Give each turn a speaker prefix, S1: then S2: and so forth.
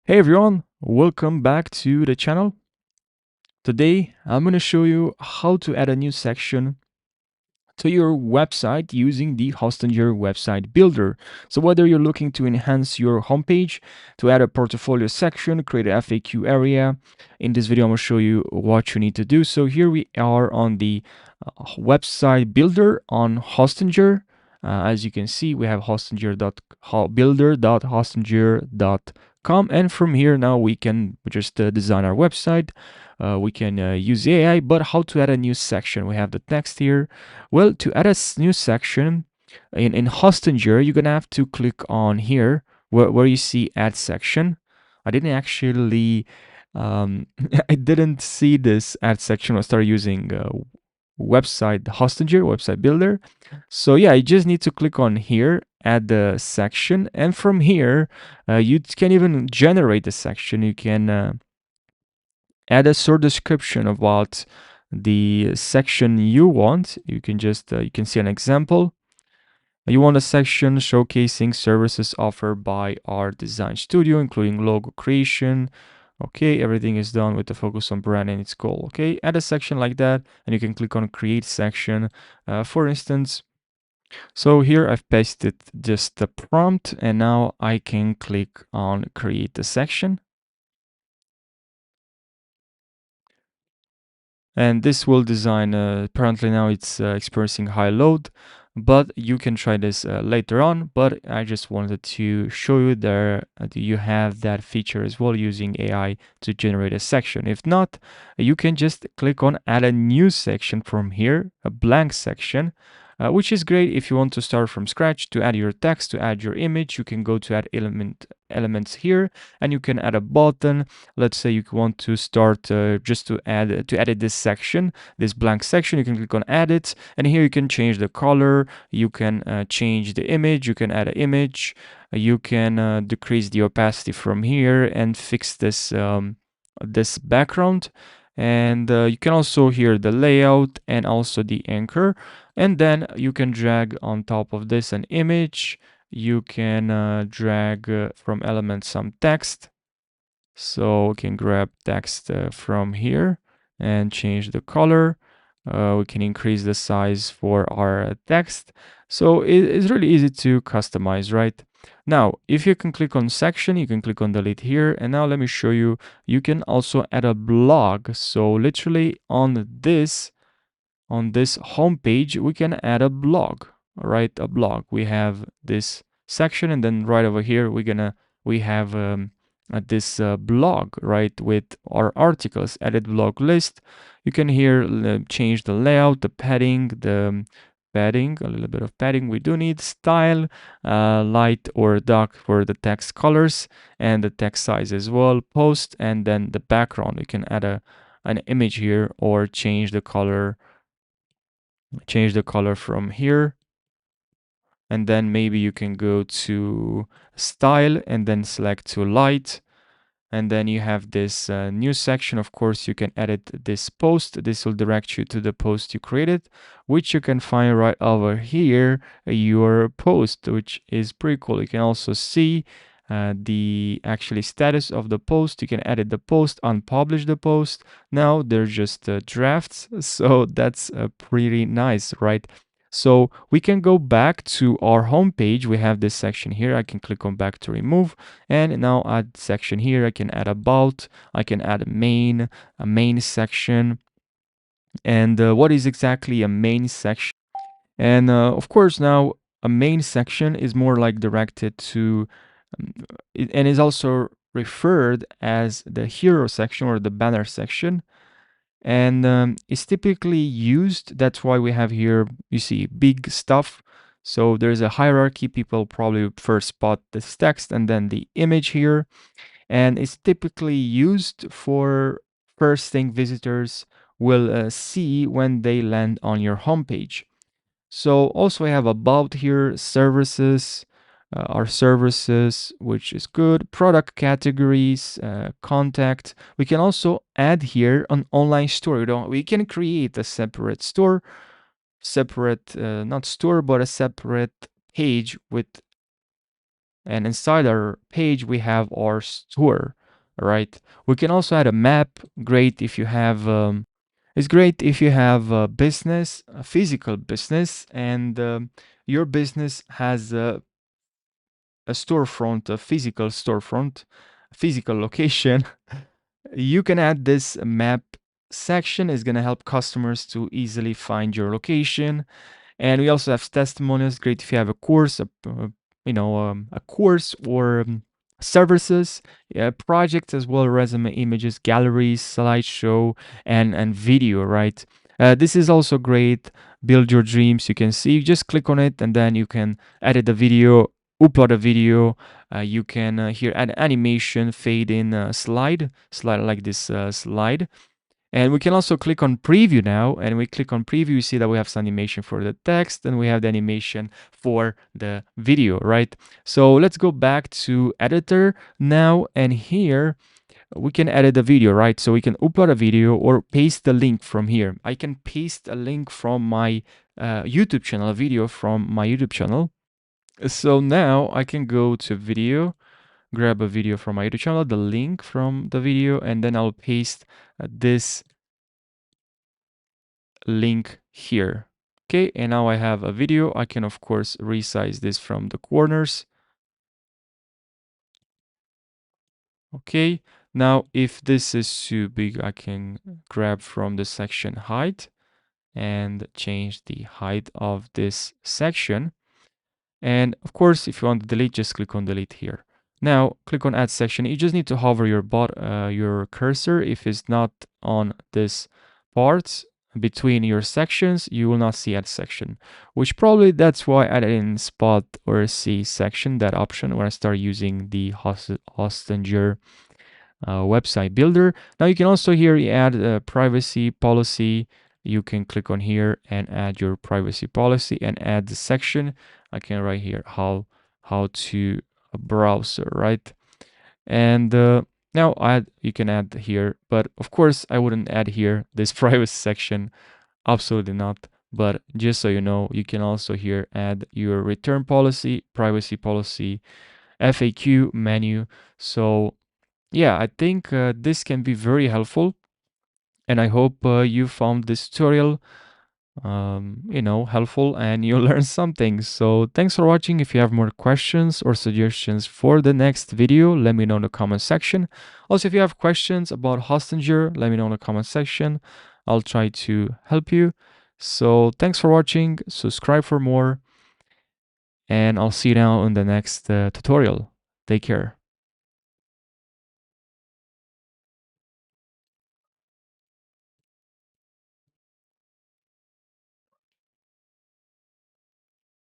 S1: Hey everyone, welcome back to the channel. Today I'm going to show you how to add a new section to your website using the Hostinger website builder. So whether you're looking to enhance your homepage, to add a portfolio section, create an FAQ area, in this video I'm going to show you what you need to do. So here we are on the website builder on Hostinger. As you can see, we have builder.hostinger.com, and from here now we can just design our website. We can use AI, but how to add a new section? We have the text here. Well, to add a new section in Hostinger, you're gonna have to click on here where you see add section. I didn't actually I didn't see this add section when I started using website Hostinger, website builder. So yeah, you just need to click on here, add the section, and from here, you can even generate the section. You can add a short description about the section you want. You can just you can see an example. You want a section showcasing services offered by our design studio, including logo creation. Okay, everything is done with the focus on brand and its goal. Okay, add a section like that, and you can click on create section. For instance, so here I've pasted just the prompt, and now I can click on create the section. And this will design, apparently now it's experiencing high load, but you can try this later on. But I just wanted to show you there you have that feature as well, using AI to generate a section. If not, you can just click on add a new section from here, a blank section, which is great if you want to start from scratch. To add your text, to add your image, you can go to add elements here, and you can add a button. Let's say you want to start just to edit this section, this blank section. You can click on edit, and here you can change the color, you can change the image, you can add an image, you can decrease the opacity from here and fix this this background. And you can also hear the layout and also the anchor, and then you can drag on top of this an image. You can drag from elements some text. So we can grab text from here and change the color. We can increase the size for our text. So it's really easy to customize, right? Now, if you can click on section, you can click on delete here. And now let me show you, you can also add a blog. So literally on this home page, we can add a blog, right? A blog. We have this section, and then right over here, we have this blog, right, with our articles, edit blog list. You can here change the layout, the padding, padding, a little bit of padding. We do need style, light or dark for the text colors, and the text size as well, post, and then the background. You can add an image here or change the color from here, and then maybe you can go to style and then select to light, and then you have this new section. Of course, you can edit this post. This will direct you to the post you created, which you can find right over here, your post, which is pretty cool. You can also see the actually status of the post. You can edit the post, unpublish the post. Now they're just drafts, so that's pretty nice, right? So we can go back to our home page. We have this section here. I can click on back to remove, and now add section here. I can add about, I can add a main section. And what is exactly a main section? And of course, now a main section is more like directed to, and is also referred as the hero section or the banner section. And it's typically used. That's why we have here, you see, big stuff. So there's a hierarchy. People probably first spot this text and then the image here. And it's typically used for first thing visitors will see when they land on your homepage. So also I have about here, services, our services, which is good, product categories, contact. We can also add here an online store. We can create a separate store, separate, not store, but a separate page with And inside our page, we have our store, right? We can also add a map. Great if you have, it's great if you have a business, a physical business, and your business has a storefront, a physical storefront, a physical location. You can add this map section. Is going to help customers to easily find your location. And we also have testimonials. Great if you have a course, a course or services, projects as well, resume, images, galleries, slideshow, and video. Right. This is also great. Build your dreams. You can see. You just click on it, and then you can edit the video, upload a video. You can here add animation, fade in, slide like this slide. And we can also click on preview now, and we click on preview, you see that we have some animation for the text and we have the animation for the video, right? So let's go back to editor now, and here we can edit the video, right? So we can upload a video or paste the link from here. I can paste a link from my YouTube channel, a video from my YouTube channel. So now I can go to video, grab a video from my YouTube channel, the link from the video, and then I'll paste this link here. Okay, and now I have a video. I can of course resize this from the corners. Okay, now if this is too big, I can grab from the section height and change the height of this section. And of course, if you want to delete, just click on delete here. Now click on add section. You just need to hover your cursor. If it's not on this part between your sections, you will not see add section, which probably that's why I added in spot or see section, that option when I start using the Hostinger website builder. Now you can also here add a privacy policy. You can click on here and add your privacy policy and add the section. I can write here how to a browser, right? And now you can add here, but of course I wouldn't add here this privacy section, absolutely not. But just so you know, you can also here add your return policy, privacy policy, FAQ menu. So yeah, I think this can be very helpful, and I hope you found this tutorial helpful and you learn something. So thanks for watching. If you have more questions or suggestions for the next video, let me know in the comment section. Also, if you have questions about Hostinger, let me know in the comment section. I'll try to help you. So thanks for watching. Subscribe for more, and I'll see you now in the next tutorial. Take care.